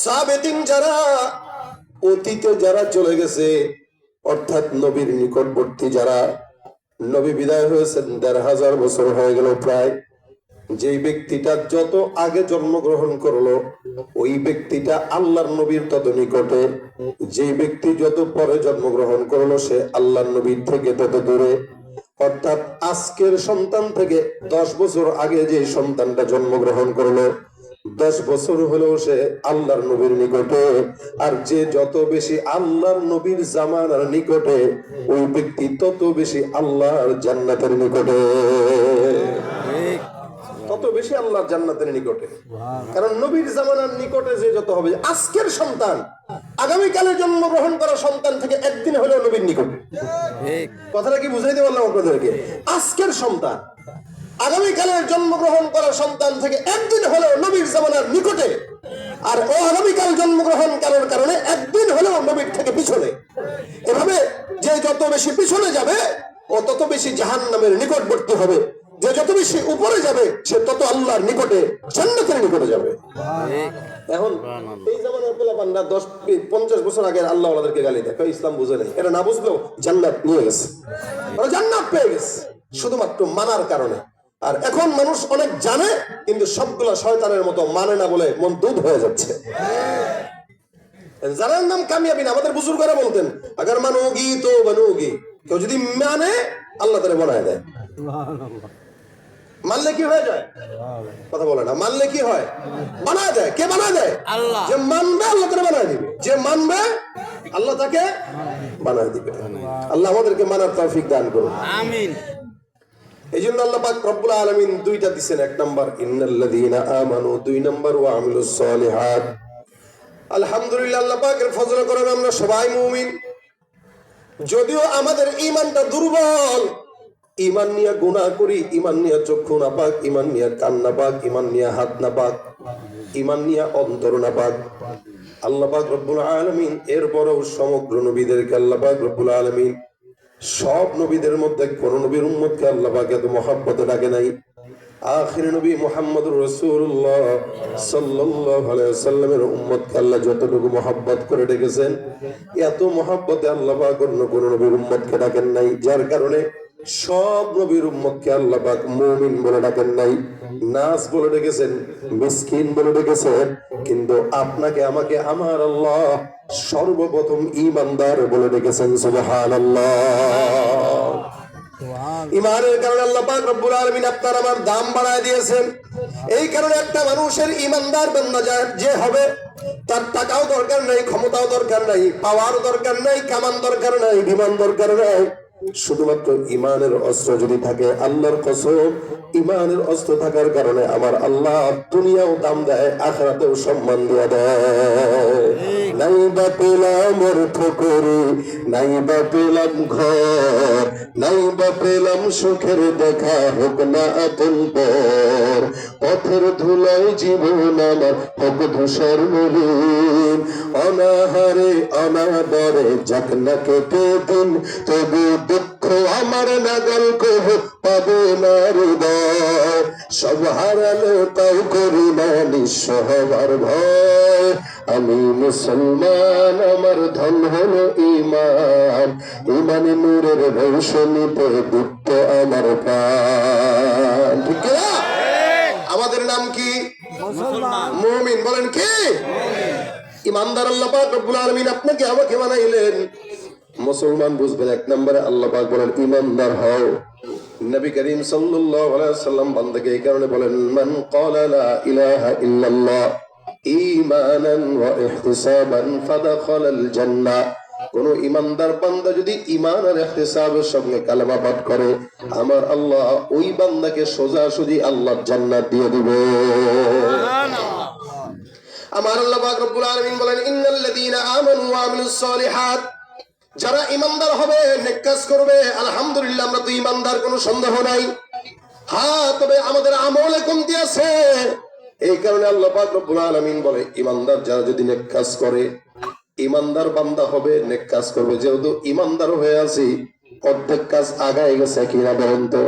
সাবেকিন যারা অতীতে যারা চলে গেছে, অর্থাৎ নবীর নিকটবর্তী যারা, নবী বিদায় হয়েছেন ১৫০০ বছর হয়ে গেল প্রায়। যেই ব্যক্তিটা যত আগে জন্মগ্রহণ করলো ওই ব্যক্তিটা আল্লাহর নবীর তত নিকটে, যে ব্যক্তি যত পরে জন্মগ্রহণ করলো সে আল্লাহর নবীর থেকে তত দূরে। অর্থাৎ আজকের সন্তান থেকে 10 বছর আগে যে সন্তানটা জন্মগ্রহণ করলো 10 বছর হলেও সে আল্লাহর নবীর নিকটে। আর যে যত বেশি আল্লাহর নবীর জামানার নিকটে ওই ব্যক্তি তত বেশি আল্লাহর জান্নাতের নিকটে, তত বেশি আল্লাহর জান্নাতের নিকটে। কারণ নবীর জামানার নিকটে যে যত হবে, আজকের সন্তান আগামীকালে জন্মগ্রহণ করা সন্তান থেকে একদিন হলেও নবীর নিকটে। কথাটা কি বুঝাইতে পারলাম আপনাদেরকে? আজকের সন্তান আগামীকালের জন্মগ্রহণ করা সন্তান থেকে একদিন হলেও নবীর জামানার নিকটে, আর ও আগামীকাল জন্মগ্রহণ করার কারণে একদিন হলেও নবীর থেকে পিছনে। এভাবে যে যত বেশি পিছনে যাবে ও তত বেশি জাহান্নামের নিকটবর্তী হবে, যে যত বেশি উপরে যাবে সে তত আল্লাহর নিকটে জান্নাতের নিকটে যাবে। এখন এই জামানার পোলাপানরা 50 বছর আগে আল্লাহ ওনাদেরকে গালি দেয়, ইসলাম বুঝে নেই। এটা না বুঝলেও জান্নাত নিয়ে গেছে, ওরা জান্নাত পেয়ে গেছে শুধুমাত্র মানার কারণে। আর এখন মানুষ অনেক জানে কিন্তু সবগুলা শয়তানের মতো মানে না বলে মন দুধ হয়ে যাচ্ছে। জানার নাম কামিয়াবি না। আমাদের বুজুর্গরা বলতেন আগার মানোগি তো বানোগি, কেউ যদি মানে আল্লাহ তারে বানায় দেয়। মানলে কি হয়ে যায়? কথা বলে না। মানলে কি হয়? বানায় দেয়। কে বানায় দেয়? আল্লাহ। যে মানবে আল্লাহ তাকে বানায় দিবে, যে মানবে আল্লাহ তাকে বানায় দিবে। আল্লাহ আমাদেরকে মানার তৌফিক দান করুন, আমিন। এই জন্য আল্লাহ পাক রব্বুল আলামিন দুইটা দিচ্ছেন, 1 নাম্বার ইন্নাল্লাযীনা আমানু, 2 নাম্বার ওয়া আমিলুস সালিহাত। আলহামদুলিল্লাহ, আল্লাহ পাকের ফজলে করম আমরা সবাই মুমিন। যদিও আমাদের ঈমানটা দুর্বল, ঈমান নিয়ে গুনাহ করি, ঈমান নিয়ে চক্ষু নাপাক, ঈমান নিয়ে কান নাপাক, ঈমান নিয়ে হাত নাপাক, ঈমান নিয়ে অন্তর নাপাক। আল্লাহ পাক রব্বুল আলামিন এরপরেও সমগ্র নবীদেরকে আল্লাহ পাক রব্বুল আলামিন সব নবীদের মধ্যে কোন নবীর উম্মতকে আল্লাহ পাক এত মহব্বতে ডাকে নাই। আখির নবী মুহাম্মদুর রাসূলুল্লাহ সাল্লাল্লাহু আলাইহি ওয়াসাল্লামের উম্মতকে আল্লাহ যতটুকু মহব্বত করে ডেকেছেন, এত মহব্বতে আল্লাহ পাক অন্য কোন নবীর উম্মতকে ডাকেন নাই। যার কারণে সব নবীর উম্মতকে আল্লাহ পাক মুমিন বলে ডাকেন নাই, নাস বলে ডেকেছেন, মিসকিন বলে ডেকেছেন। কিন্তু আপনাকে আমাকে আমার আল্লাহ সর্বপ্রথম ঈমানদার বলে ডেকেছেন। সুবহানাল্লাহ। ঈমানের কারণে আল্লাহ পাক রব্বুল আলামিন আপনার আমার দাম বাড়ায় দিয়েছেন। এই কারণে একটা মানুষের ঈমানদার বান্দা যে হবে, তার টাকাও দরকার নাই, ক্ষমতাও দরকার নাই, পাওয়ার দরকার নাই, কামান দরকার নাই, বিমান দরকার নাই। শুধুমাত্র ঈমানের অস্ত্র যদি থাকে, আল্লাহর কসম ঈমানের অস্ত্র থাকার কারণে আমার আল্লাহ দুনিয়াও দাম দেয়, আখিরাতেও সম্মান দিয়ে দেয়। নাই বা পেলাম অর্থ করে, নাই বা পেলাম ঘর, নাই বা পেলাম সুখের দেখা, হোক না আপন পর, পথের ধুলায় জীবন আমার হোক ধূসর মলিন, অনাহারে অনাদরে যাক না কেটে দিন, তবু দুঃখ আমার নাগাল কহ পাবে না হৃদয়, সব হারালে তাও করি না নিঃস্ব হবার ভয়। আমি মুসলমান, আমার ধন হলো ঈমান, ঈমানে নূরের রৌশনীতে দীপ্ত আমার প্রাণ। ঠিক না? আমাদের নাম কি? মুসলমান, মুমিন। বলেন কি? ঈমানদার। আল্লাহ পাক রব্বুল আলামিন আপনাকে আমাকে বানাইলেন মুসলমান। বুঝবেন, 1 নম্বরে আল্লাহ পাক বলেন ঈমানদার হও। নবী করিম সাল্লাল্লাহু আলাইহি ওয়াসাল্লাম বান্দাকে এই কারণে বলেন, মান ক্বালা লা ইলাহা ইল্লাল্লাহ ঈমানান ওয়া ইহতিসাবান ফাদাখালাল জান্নাহ। কোন ঈমানদার বান্দা যদি ঈমান আর ইহতিসাবের সঙ্গে কালেমা পাঠ করে, আমার আল্লাহ ওই বান্দাকে সোজাসুজি আল্লাহর জান্নাত দিয়ে দিবে। সুবহানাল্লাহ। আমার আল্লাহ পাক রব্বুল আলামিন বলেন, ইন্নাল্লাযীনা আমানু ওয়া আমিলুস সালিহাত। যারা ঈমানদার হবে, নেক কাজ করবে, আলহামদুলিল্লাহ আমরা তো ঈমানদার, কোনো সন্দেহ নাই। হ্যাঁ, তবে আমাদের আমলে কমতি আছে। এই কারণে আল্লাহ পাক রব্বুল আলামিন বলে, ঈমানদার যারা যদি নেক কাজ করে, ঈমানদার বান্দা হবে, নেক কাজ করবে। যেহেতু ঈমানদার হয়ে আছি, অর্ধেক কাজ আগায় গেছে কিনা বলেন তো?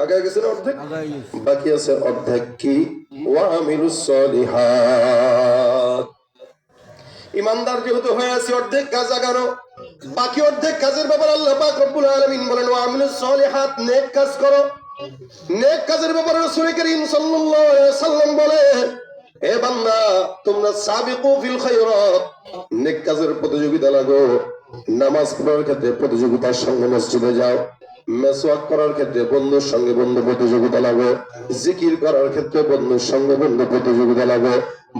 আগে গেছে না অর্ধেক, বাকি আছে অর্ধেক কি? ওয়া আমিলুস সলিহাত। ইমানদার যেহেতু হয়ে আছে, অর্ধেক কাজ আগানো, বাকি অর্ধেক কাজের ব্যাপারে আল্লাহ পাক রব্বুল আলামিন বলেন ওয়া আমিলুস সলিহাত, নেক কাজ করো। নেক কাজের ব্যাপারে রাসূল করিম সাল্লাল্লাহু আলাইহি ওয়াসাল্লাম বলে, হে বান্দা তোমরা সাবিকু ফিল খায়রাত, নেক কাজের প্রতিযোগিতা লাগো। নামাজ পড়ার ক্ষেত্রে প্রতিযোগিতার সঙ্গে মসজিদে যাও, মেসওয়াক করার ক্ষেত্রে বন্ধুর সঙ্গে বন্ধু প্রতিযোগিতা লাগো, জিকির করার ক্ষেত্রে বন্ধুর সঙ্গে বন্ধু প্রতিযোগিতা লাগো,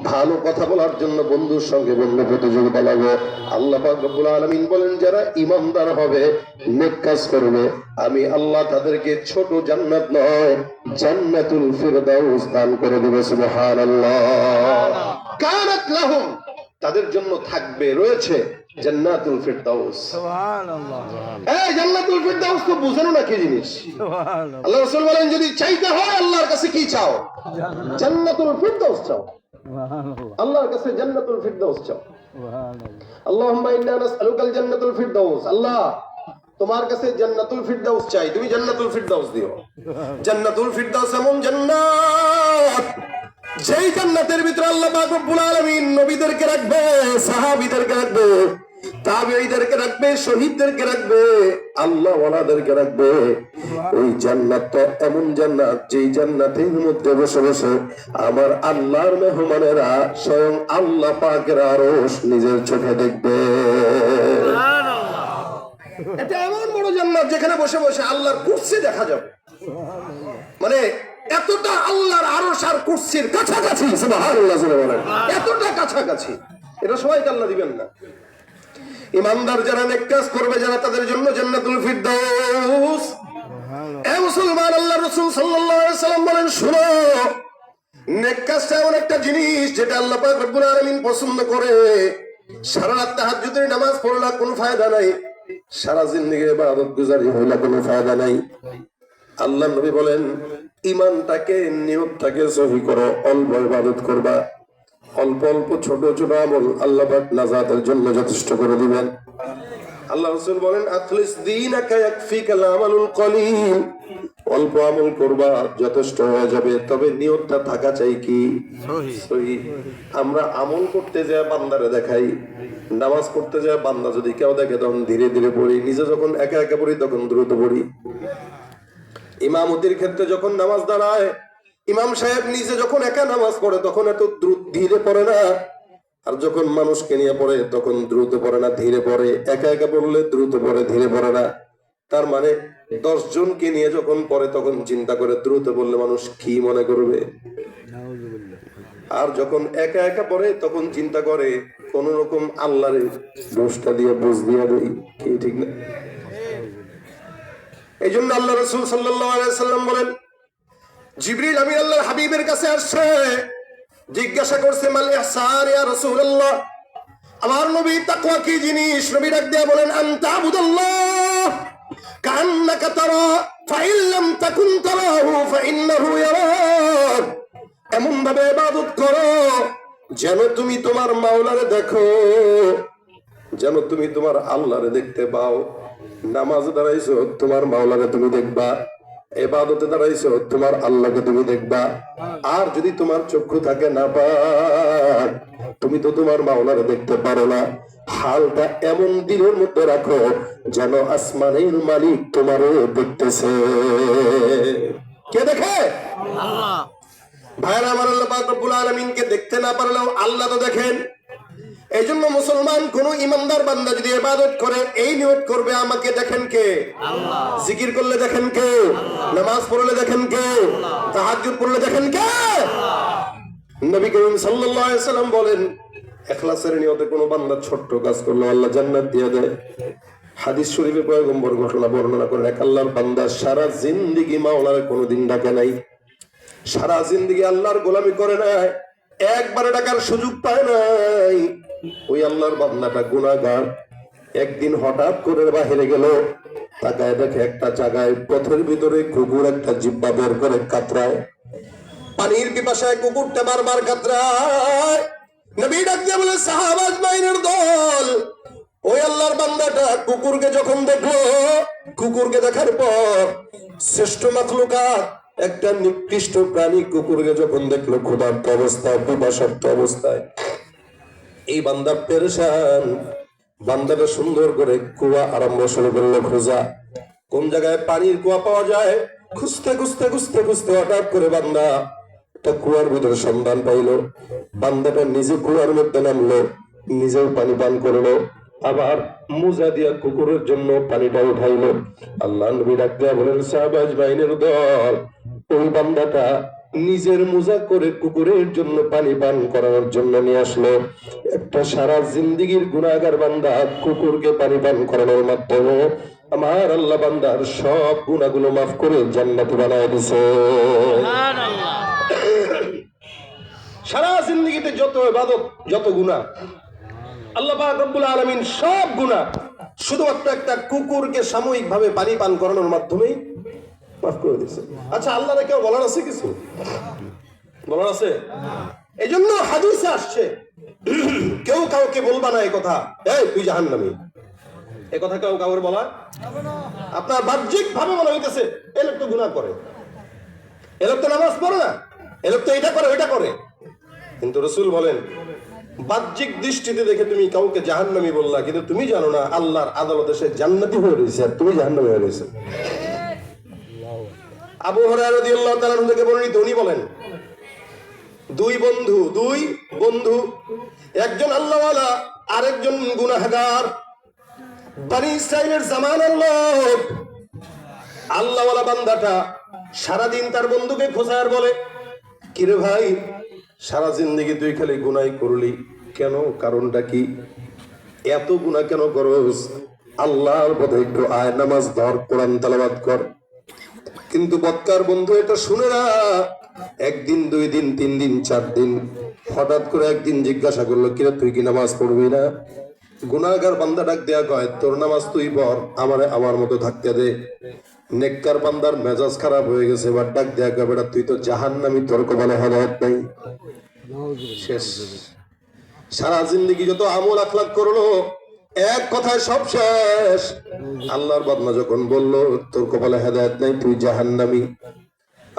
ভালো কথা বলার জন্য বন্ধুর সঙ্গে বন্ধু প্রতিযোগিতা লাগো। আল্লাহ পাক রব্বুল আলামিন বলেন যারা ঈমানদার হবে, নেক কাজ করবে, আমি আল্লাহ তাদেরকে ছোট জান্নাত নয় জান্নাতুল ফিরদাউস দান করে দেব। সুবহানাল্লাহ। কানাত লাহুম, তাদের জন্য থাকবে, রয়েছে জান্নাতুল ফিরদাউস। সুবহানাল্লাহ। এই জান্নাতুল ফিরদাউস তো বুঝেন না কি জিনিস? সুবহানাল্লাহ। আল্লাহ রাসূল বলেন যদি চাইতে হয় আল্লাহর কাছে কি চাও? জান্নাতুল ফিরদাউস চাও। সুবহানাল্লাহ। আল্লাহর কাছে জান্নাতুল ফিরদাউস চাও। সুবহানাল্লাহ। আল্লাহুম্মা ইন্না নাসআলুকাল জান্নাতুল ফিরদাউস, আল্লাহ তোমার কাছে জান্নাতুল ফিরদাউস চাই, তুমি জান্নাতুল ফিরদাউস দিও। জান্নাতুল ফিরদাউস এমন জান্নাত যেই জান্নাতের ভিতরে আল্লাহ পাক রব্বুল আলামিন নবীদেরকে রাখবে, সাহাবীদেরকে রাখবে, তাবেঈদেরকে রাখবে, শহীদদেরকে রাখবে, আল্লাহ ওয়ালাদেরকে রাখবে। ওই জান্নাতটা এমন জান্নাত যেই জান্নাতের মধ্যে বসে বসে আমার আল্লাহর মেহমানেরা স্বয়ং আল্লাহ পাকের আরশ নিজের চোখে দেখবে। এটা এমন বড় জান্নাত যেখানে বসে বসে আল্লাহর কুরসি দেখা যাবে, মানে এতটা আল্লাহর আরশ আর কুরসির কাছাকাছি। সুবহানাল্লাহ বলেন, এতটা কাছাকাছি। এটা সবাইকে আল্লাহ দিবেন না। ইমানদার যারা নেক কাজ করবে, যারা তাদের জন্য জান্নাতুল ফিরদাউস। এ মুসলমান, আল্লাহর রাসূল সাল্লাল্লাহু আলাইহি ওয়াসাল্লাম বলেন শুনো, নেক কাজটা এমন একটা জিনিস যেটা আল্লাহ পাক রব্বুল আলামিন পছন্দ করে। সারা রাত তাহাজ্জুদের নামাজ পড়লা কোনো ফায়দা নাই, সারা জিন্দেগি ইবাদত গুজারি হইলা কোনো ফায়দা নাই। আল্লাহ নবী বলেন ঈমানটাকে, নিয়তটাকে সহি করো, অল্প ইবাদত করবা, অল্প অল্প ছোট ছোট আমল আল্লাহ পাক নাজাতের জন্য যথেষ্ট করে দিবেন। আল্লাহ রাসূল বলেন আখলিস দীনাকা ইয়াকফিকাল আমালুল কলিল, অল্প আমল করবা যথেষ্ট হয়ে যাবে, তবে নিয়তটা থাকা চাই কি? সহি। আমরা আমল করতে যায় বান্দারে দেখাই, নামাজ পড়তে যায় বান্দা যদি কেউ দেখে তখন ধীরে ধীরে পড়ি, নিজে যখন একা একা পড়ি তখন দ্রুত পড়ি। ইমামতির ক্ষেত্রে যখন নামাজ দাঁড়ায়, ইমাম সাহেব নিজে যখন একা নামাজ পড়ে তখন এত দ্রুত ধীরে পড়ে না, আর যখন মানুষকে নিয়ে পড়ে তখন দ্রুত পড়ে না, ধীরে পড়ে। একা একা পড়লে দ্রুত পড়ে, ধীরে পড়ে না। তার মানে 10 জনকে নিয়ে যখন পড়ে তখন চিন্তা করে দ্রুত বললে মানুষ কি মনে করবে, আর যখন একা একা পড়ে তখন চিন্তা করে কোন রকম আল্লাহর দোষটা দিয়ে বুঝ দিয়ে দেই, কি ঠিক না? এই জন্য আল্লাহ রাসূল সাল্লাল্লাহু আলাইহি ওয়াসাল্লাম বলেন জিবরিল আমিন আল্লাহর হাবিবের কাছে আসছে, জিজ্ঞাসা করছে মাল ইহসান ইয়া রাসূলুল্লাহ, আমার নবী তাকওয়া কি জিনিস? নবী ডাক দিয়ে বলেন আনতা আবুদাল্লাহ কান্নাকা তারা ফাইন লাম তাকুন তারাহু ফাইন্নাহু ইয়ারাক, এমন ভাবে ইবাদত করো যেন তুমি তোমার মাওলারে দেখো, যেন তুমি তোমার আল্লাহরে দেখতে পাও। নামাজে দাঁড়াইছো তোমার মাওলারে তুমি দেখবা, ইবাদতে দাঁড়াইছো তোমার আল্লাহকে তুমি দেখবা। আর যদি তোমার চক্ষু থাকে না পাক, তুমি তো তোমার মাওলারে দেখতে পারো না। হালটা এমন দিলের মধ্যে রাখো যেন আসমানের মালিক তোমারে দেখতেছে। কে দেখে? আল্লাহ। ভাইরা আমার, আল্লাহ পাক রব্বুল আলামিনকে দেখতে না পারলেও আল্লাহ তো দেখেন। এই জন্য মুসলমান কোন ইমানদার বান্দা যদি ইবাদত করে এই নিয়ত করবে আমাকে দেখেন কে? আল্লাহ। জিকির করলে দেখেন কে? আল্লাহ। নামাজ পড়লে দেখেন কে? আল্লাহ। তাহাজ্জুদ পড়লে দেখেন কে? আল্লাহ। নবী করিম সাল্লাল্লাহু আলাইহি সাল্লাম বলেন ইখলাসের নিয়তে কোন বান্দা ছোট্ট কাজ করলে আল্লাহ জান্নাত দিয়ে দেয়। হাদিস শরীফে পয়গম্বর ঘটনা বর্ণনা করেন, এক আল্লাহর বান্দা সারা জিন্দেগি মাওলার কোনদিন ডাকে নাই, সারা জিন্দেগি আল্লাহর গোলামি করে নাই, একবারে ডাকার সুযোগ পায় নাই। ওই আল্লাহর বান্দাটা গুনাহগার, একদিন হঠাৎ করে বাহিরে গেল, তাকায় দেখে একটা জায়গায় পথের ভিতরে কুকুর একটা জিহ্বা বের করে কাতরায়, পানির পিপাসায় কুকুরটা বারবার কাতরায়। নবী ডাক দিয়ে বলে সাহাবা আজমাইনের দল, ওই আল্লাহর বান্দাটা কুকুরকে যখন দেখলো, কুকুরকে দেখার পর শ্রেষ্ঠ মাখলুকাত একটা নিকৃষ্ট প্রাণী কুকুরকে যখন দেখলো ক্ষুধার্ত অবস্থায়, পিপাসার্ত অবস্থায়, এই বান্দা পেরেশান। বান্দাটা সুন্দর করে কুয়া আরম্ভ শুরু করলো খোঁজা, কোন জায়গায় পানির কুয়া পাওয়া যায়। খুঁজতে খুঁজতে খুঁজতে খুঁজতে হঠাৎ করে বান্দা একটা কুয়ার ভিতরে সন্ধান পাইলো। বান্দাটা নিজে কুয়ার মধ্যে নামলো, নিজেও পানি পান করলো, আবার মোজা দিয়া কুকুরের জন্য পানিটা উঠাইলো। আল্লাহ নবী ডাক দিয়া বলেন, সাহাবাজ বাহিনীর দল, ওই বান্দাটা নিজের মোজা করে কুকুরের জন্য পানি পান করানোর জন্য নিয়ে আসলো। একটা সারা জিন্দিগির গুনাহগার বান্দা কুকুরকে পানি পান করানোর মাধ্যমে আমার আল্লাহ বান্দার সব গুনাহগুলো মাফ করে জান্নাতি বানায় দিছে। সারা জিন্দিগিতে যত ইবাদত, যত গুনাহ, আল্লাহ পাক রব্বুল আলামিন সব গুনাহ শুধুমাত্র একটা কুকুরকে সাময়িক ভাবে পানি পান করানোর মাধ্যমেই মাফ করে দিয়েছে। আচ্ছা, আল্লাহর কেউ বলার আছে? কিছু বলার আছে? এই জন্য হাদিসে আসছে, কেউ কাউকে বলবা না এই কথা, এই তুই জাহান্নামী, এই কথা কেউ কাউকে বলা। আপনার বাহ্যিক ভাবে মনে হইতেছে এই লোক তো গুনাহ করে, এই লোক তো নামাজ পড়ে না, এই লোক তো এটা করে ওইটা করে, কিন্তু রাসূল বলেন বাহ্যিক দৃষ্টিতে দেখে তুমি কাউকে জাহান্নামী বললা, কিন্তু তুমি জানো না আল্লাহর আদালতে সে জান্নাতি হয়ে রয়েছে আর তুমি জাহান্নামী হয়ে রয়েছে। আবু হুরায়রা রাদিয়াল্লাহু তাআলা থেকে বর্ণিত, উনি বলেন দুই বন্ধু, একজন আল্লাহওয়ালা আরেকজন গুনাহগার। বনি ইসরাইলের জামানার লোক। আল্লাহওয়ালা বান্দাটা সারাদিন তার বন্ধুকে খোঁজার বলে, কিরে ভাই, সারা জিন্দেগি তুই খালি গুনাহ করলি কেন? কারণটা কি? এত গুনাহ কেন করস? আল্লাহর পথে একটু আয়, নামাজ ধর, কোরআন তেলাওয়াত কর। কিন্তু বদকার বন্ধু এটা শুনে না। একদিন, 2 দিন, 3 দিন, 4 দিন, হঠাৎ করে একদিন জিজ্ঞাসা করলো, কিরে তুই কি নামাজ পড়বি না? গুনাহগার বান্দা ডাক দেয়া কয়, তোর নামাজ তুই পড়, আমারে আমার মতো থাকতে দে। নেককার বান্দার মেজাজ খারাপ হয়ে গেছে, এবার ডাক দেয়া কয়, বেটা তুই তো জাহান্নামী, তোর কপালে হেদায়েত নাই। শেষ। সারা জিন্দেগি যত আমল আখলাক করলো, এক কথায় সব শেষ। আল্লাহর বান্দা যখন বলল তোর কপালে হেদায়েত নাই, তুই জাহান্নামী,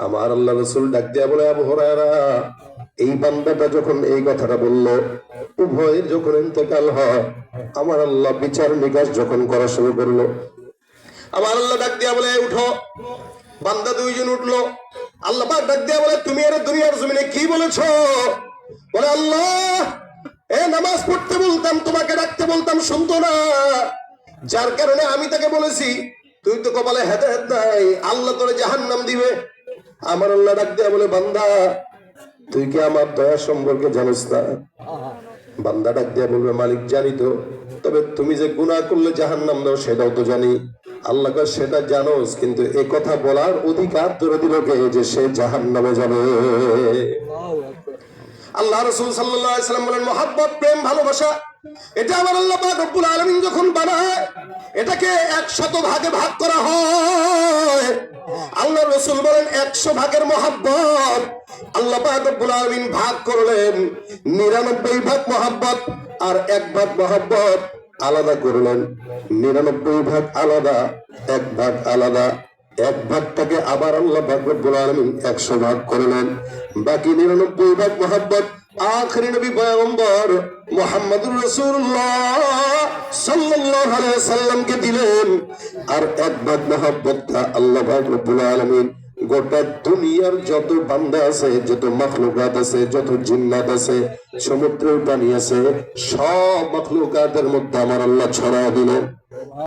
আমার আল্লাহ রাসূল ডাক দিয়া বলে, আবু হুরায়রা, এই বান্দাটা যখন এই কথাটা বলল, উভয়ের যখন ইন্তেকাল হয়, আমার আল্লাহ বিচার নিকাশ যখন করা শুরু করলো, আমার আল্লাহ ডাক দিয়া বলে, উঠো। বান্দা 2 জন উঠলো। আল্লাহ পাক ডাক দিয়া বলে, তুমি এর দুনিয়ার জমিনে কি বলেছো? বলে, আল্লাহ, নামাজ পড়তে বলতাম, তোমাকে ডাকতে বলতাম, শুনতো না, যার কারণে আমি তাকে বলেছি তুই তো কপালে হেদায়েত নাই, আল্লাহ তোরে জাহান্নাম দিবে। আমার আল্লাহ ডাক দিয়া বলে, বান্দা তুই কি আমার দয়া সম্পর্কে জানিস না? বান্দা ডাক দিয়া বলবে, মালিক জানি তো, তবে তুমি যে গুনাহ করলে জাহান্নাম দাও সেটাও তো জানি। আল্লাহ কয়, সেটা জানোস, কিন্তু এই কথা বলার অধিকার তোর দিল কে যে সে জাহান্নামে যাবে? আল্লাহ রাসূল সাল্লাল্লাহু আলাইহি ওয়াসাল্লাম বলেন, মহব্বত, প্রেম, ভালোবাসা, এটা আমার আল্লাহ পাক রব্বুল আলামিন যখন বানায়, এটাকে 100 ভাগে ভাগ করা হয়। আল্লাহ রাসূল বলেন 100 ভাগের মহব্বত আল্লাহ পাক রব্বুল আলামিন ভাগ করলেন 99 ভাগ মহব্বত, আর 1 ভাগ মহব্বত আলাদা করলেন। 99 ভাগ আলাদা, 1 ভাগ আলাদা। 1 ভাগটাকে আবার আল্লাহ পাক রব্বুল আলামিন 100 ভাগ করলেন। বাকি 99 ভাগ মহব্বত আখেরি নবী পয়গম্বর মুহাম্মদুর রাসূলুল্লাহ সাল্লাল্লাহু আলাইহি ওয়াসাল্লামকে দিলেন। আর 1 ভাগ মহব্বতটা আল্লাহ পাক রব্বুল আলামিন গোটা দুনিয়ার যত বান্দা আছে, যত মাখলুকাত আছে, যত জিন্নাত আছে, সমুদ্রের পানি আছে, সব মাখলুকাতের মধ্যে আমার আল্লাহ ছড়ায় দিলেন।